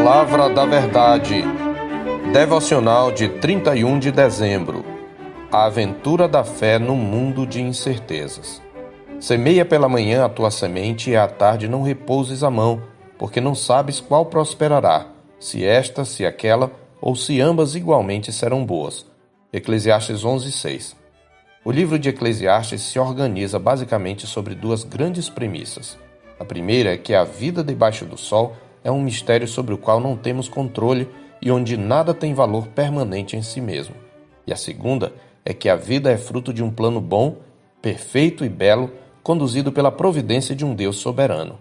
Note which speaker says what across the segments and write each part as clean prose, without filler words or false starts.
Speaker 1: Palavra da Verdade, devocional de 31 de dezembro. A aventura da fé no mundo de incertezas. Semeia pela manhã a tua semente e à tarde não repouses a mão, porque não sabes qual prosperará, se esta, se aquela, ou se ambas igualmente serão boas. Eclesiastes 11:6. O livro de Eclesiastes se organiza basicamente sobre duas grandes premissas. A primeira é que a vida debaixo do sol é um mistério sobre o qual não temos controle e onde nada tem valor permanente em si mesmo. E a segunda é que a vida é fruto de um plano bom, perfeito e belo, conduzido pela providência de um Deus soberano.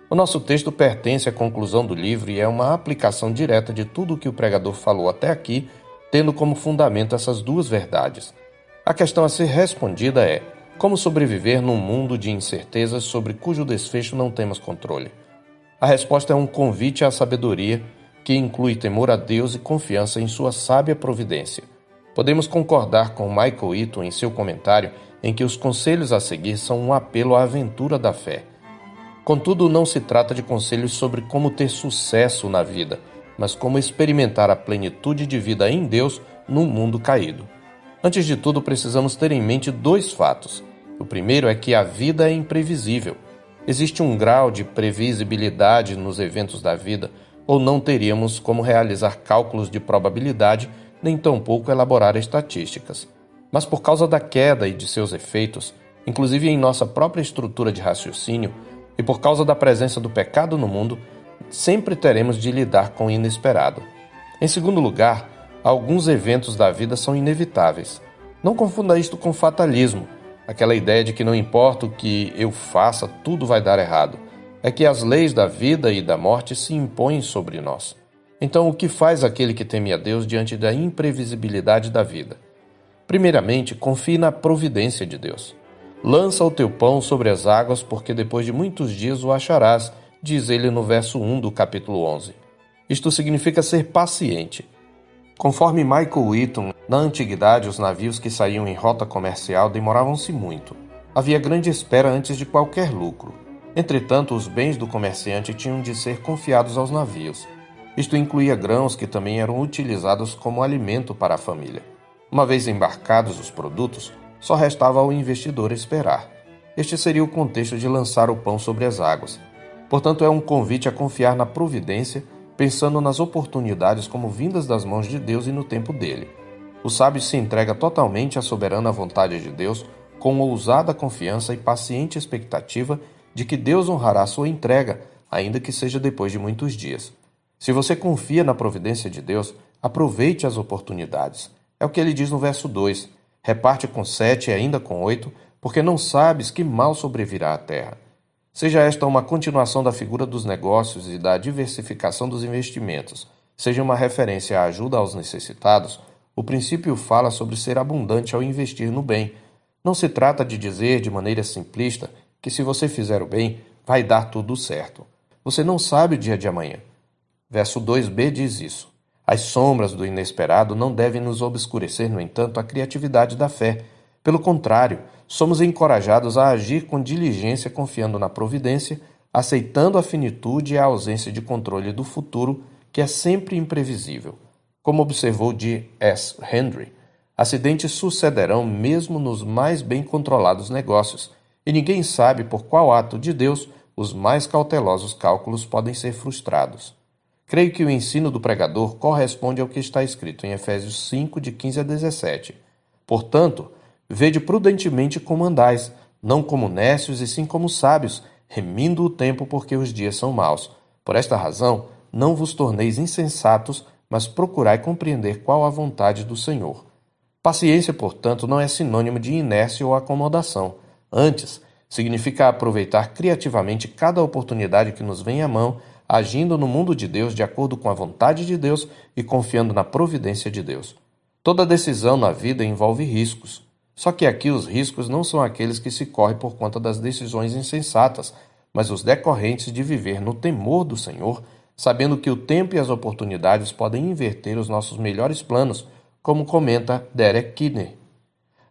Speaker 1: O nosso texto pertence à conclusão do livro e é uma aplicação direta de tudo o que o pregador falou até aqui, tendo como fundamento essas duas verdades. A questão a ser respondida é: como sobreviver num mundo de incertezas sobre cujo desfecho não temos controle? A resposta é um convite à sabedoria, que inclui temor a Deus e confiança em sua sábia providência. Podemos concordar com Michael Eaton em seu comentário em que os conselhos a seguir são um apelo à aventura da fé. Contudo, não se trata de conselhos sobre como ter sucesso na vida, mas como experimentar a plenitude de vida em Deus num mundo caído. Antes de tudo, precisamos ter em mente dois fatos. O primeiro é que a vida é imprevisível. Existe um grau de previsibilidade nos eventos da vida, ou não teríamos como realizar cálculos de probabilidade, nem tampouco elaborar estatísticas. Mas por causa da queda e de seus efeitos, inclusive em nossa própria estrutura de raciocínio, e por causa da presença do pecado no mundo, sempre teremos de lidar com o inesperado. Em segundo lugar, alguns eventos da vida são inevitáveis. Não confunda isto com fatalismo, aquela ideia de que não importa o que eu faça, tudo vai dar errado. É que as leis da vida e da morte se impõem sobre nós. Então, o que faz aquele que teme a Deus diante da imprevisibilidade da vida? Primeiramente, confie na providência de Deus. Lança o teu pão sobre as águas, porque depois de muitos dias o acharás, diz ele no verso 1 do capítulo 11. Isto significa ser paciente. Conforme Michael Eaton, na antiguidade os navios que saíam em rota comercial demoravam-se muito. Havia grande espera antes de qualquer lucro. Entretanto, os bens do comerciante tinham de ser confiados aos navios. Isto incluía grãos que também eram utilizados como alimento para a família. Uma vez embarcados os produtos, só restava ao investidor esperar. Este seria o contexto de lançar o pão sobre as águas. Portanto, é um convite a confiar na providência, pensando nas oportunidades como vindas das mãos de Deus e no tempo dele. O sábio se entrega totalmente à soberana vontade de Deus, com ousada confiança e paciente expectativa de que Deus honrará sua entrega, ainda que seja depois de muitos dias. Se você confia na providência de Deus, aproveite as oportunidades. É o que ele diz no verso 2. Reparte com 7 e ainda com 8, porque não sabes que mal sobrevirá à terra. Seja esta uma continuação da figura dos negócios e da diversificação dos investimentos, seja uma referência à ajuda aos necessitados, o princípio fala sobre ser abundante ao investir no bem. Não se trata de dizer de maneira simplista que se você fizer o bem, vai dar tudo certo. Você não sabe o dia de amanhã. Verso 2b diz isso. As sombras do inesperado não devem nos obscurecer, no entanto, a criatividade da fé. Pelo contrário, somos encorajados a agir com diligência confiando na providência, aceitando a finitude e a ausência de controle do futuro, que é sempre imprevisível. Como observou G. S. Hendry, acidentes sucederão mesmo nos mais bem controlados negócios, e ninguém sabe por qual ato de Deus os mais cautelosos cálculos podem ser frustrados. Creio que o ensino do pregador corresponde ao que está escrito em Efésios 5, de 15 a 17. Portanto, vede prudentemente como andais, não como nécios e sim como sábios, remindo o tempo porque os dias são maus. Por esta razão, não vos torneis insensatos, mas procurai compreender qual a vontade do Senhor. Paciência, portanto, não é sinônimo de inércia ou acomodação. Antes, significa aproveitar criativamente cada oportunidade que nos vem à mão, agindo no mundo de Deus de acordo com a vontade de Deus e confiando na providência de Deus. Toda decisão na vida envolve riscos. Só que aqui os riscos não são aqueles que se correm por conta das decisões insensatas, mas os decorrentes de viver no temor do Senhor, sabendo que o tempo e as oportunidades podem inverter os nossos melhores planos, como comenta Derek Kidney.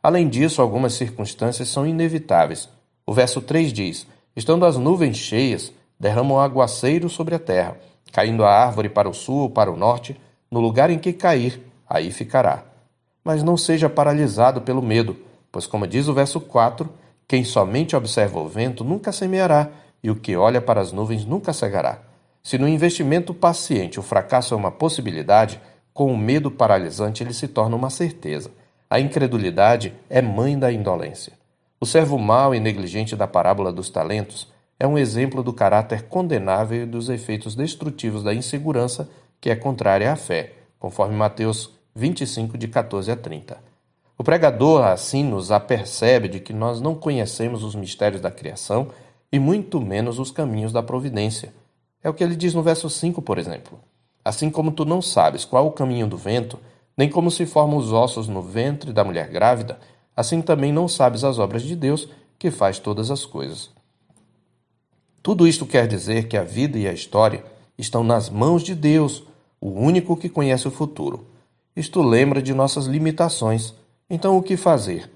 Speaker 1: Além disso, algumas circunstâncias são inevitáveis. O verso 3 diz: estando as nuvens cheias, derramam aguaceiro sobre a terra, Caindo a árvore para o sul ou para o norte, no lugar em que cair, aí ficará. Mas não seja paralisado pelo medo, pois, como diz o verso 4, quem somente observa o vento nunca semeará, e o que olha para as nuvens nunca cegará. Se no investimento paciente o fracasso é uma possibilidade, com o medo paralisante ele se torna uma certeza. A incredulidade é mãe da indolência. O servo mau e negligente da parábola dos talentos é um exemplo do caráter condenável e dos efeitos destrutivos da insegurança que é contrária à fé, conforme Mateus 25, de 14 a 30. O pregador assim nos apercebe de que nós não conhecemos os mistérios da criação e muito menos os caminhos da providência. É o que ele diz no verso 5, por exemplo. Assim como tu não sabes qual o caminho do vento, nem como se formam os ossos no ventre da mulher grávida, assim também não sabes as obras de Deus, que faz todas as coisas. Tudo isto quer dizer que a vida e a história estão nas mãos de Deus, o único que conhece o futuro. Isto lembra de nossas limitações. Então o que fazer?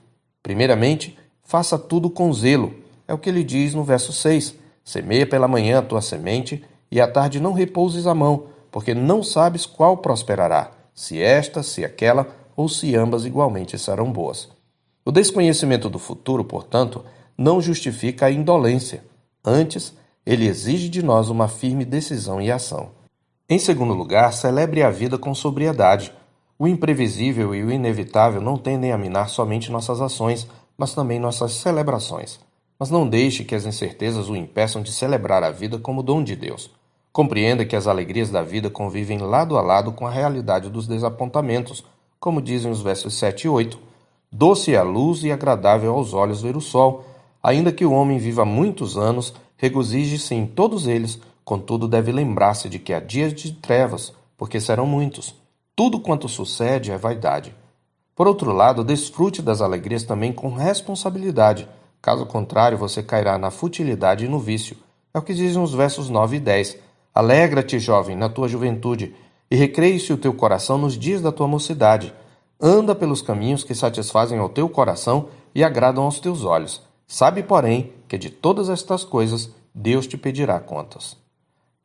Speaker 1: Primeiramente, faça tudo com zelo. É o que ele diz no verso 6. Semeia pela manhã a tua semente, e à tarde não repouses a mão, porque não sabes qual prosperará, se esta, se aquela, ou se ambas igualmente serão boas. O desconhecimento do futuro, portanto, não justifica a indolência. Antes, ele exige de nós uma firme decisão e ação. Em segundo lugar, celebre a vida com sobriedade. O imprevisível e o inevitável não tendem a minar somente nossas ações, mas também nossas celebrações. Mas não deixe que as incertezas o impeçam de celebrar a vida como dom de Deus. Compreenda que as alegrias da vida convivem lado a lado com a realidade dos desapontamentos, como dizem os versos 7 e 8. Doce é a luz e agradável aos olhos ver o sol. Ainda que o homem viva muitos anos, regozije-se em todos eles, contudo deve lembrar-se de que há dias de trevas, porque serão muitos. Tudo quanto sucede é vaidade. Por outro lado, desfrute das alegrias também com responsabilidade. Caso contrário, você cairá na futilidade e no vício. É o que dizem os versos 9 e 10. Alegra-te, jovem, na tua juventude, e recreie-se o teu coração nos dias da tua mocidade. Anda pelos caminhos que satisfazem ao teu coração e agradam aos teus olhos. Sabe, porém, que de todas estas coisas Deus te pedirá contas.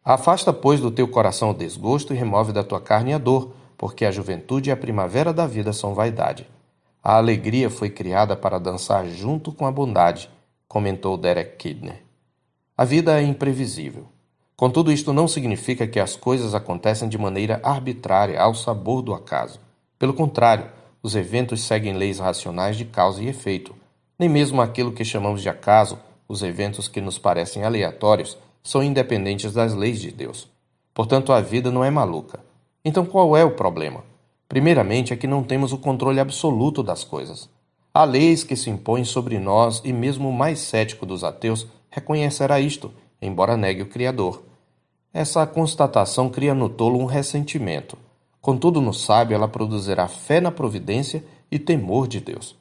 Speaker 1: Afasta, pois, do teu coração o desgosto e remove da tua carne a dor, porque a juventude e a primavera da vida são vaidade. A alegria foi criada para dançar junto com a bondade, comentou Derek Kidner. A vida é imprevisível. Contudo, isto não significa que as coisas acontecem de maneira arbitrária, ao sabor do acaso. Pelo contrário, os eventos seguem leis racionais de causa e efeito. Nem mesmo aquilo que chamamos de acaso, os eventos que nos parecem aleatórios, são independentes das leis de Deus. Portanto, a vida não é maluca. Então, qual é o problema? Primeiramente, é que não temos o controle absoluto das coisas. Há leis que se impõem sobre nós e mesmo o mais cético dos ateus reconhecerá isto, embora negue o Criador. Essa constatação cria no tolo um ressentimento. Contudo, no sábio ela produzirá fé na providência e temor de Deus.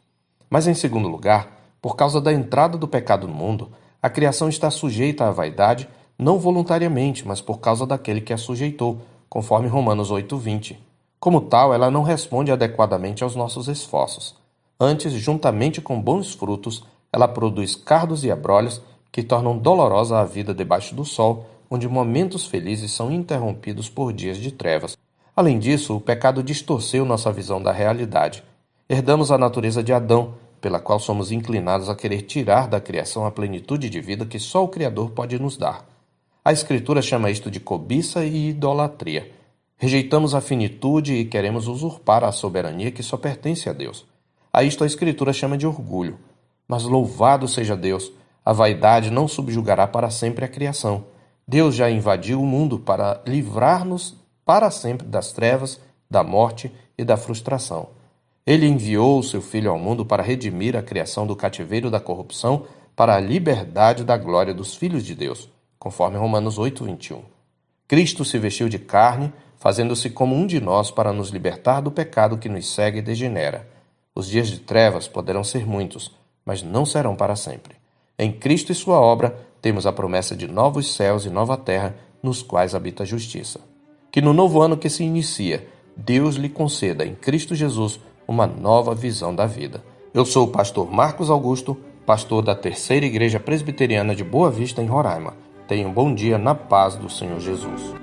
Speaker 1: Mas, em segundo lugar, por causa da entrada do pecado no mundo, a criação está sujeita à vaidade, não voluntariamente, mas por causa daquele que a sujeitou, conforme Romanos 8:20. Como tal, ela não responde adequadamente aos nossos esforços. Antes, juntamente com bons frutos, ela produz cardos e abrolhos que tornam dolorosa a vida debaixo do sol, onde momentos felizes são interrompidos por dias de trevas. Além disso, o pecado distorceu nossa visão da realidade. Herdamos a natureza de Adão, pela qual somos inclinados a querer tirar da criação a plenitude de vida que só o Criador pode nos dar. A Escritura chama isto de cobiça e idolatria. Rejeitamos a finitude e queremos usurpar a soberania que só pertence a Deus. A isto a Escritura chama de orgulho. Mas louvado seja Deus, a vaidade não subjugará para sempre a criação. Deus já invadiu o mundo para livrar-nos para sempre das trevas, da morte e da frustração. Ele enviou o seu Filho ao mundo para redimir a criação do cativeiro da corrupção para a liberdade da glória dos filhos de Deus, conforme Romanos 8:21. Cristo se vestiu de carne, fazendo-se como um de nós para nos libertar do pecado que nos segue e degenera. Os dias de trevas poderão ser muitos, mas não serão para sempre. Em Cristo e sua obra, temos a promessa de novos céus e nova terra, nos quais habita a justiça. Que no novo ano que se inicia, Deus lhe conceda em Cristo Jesus uma nova visão da vida. Eu sou o pastor Marcos Augusto, pastor da Terceira Igreja Presbiteriana de Boa Vista, em Roraima. Tenha um bom dia na paz do Senhor Jesus.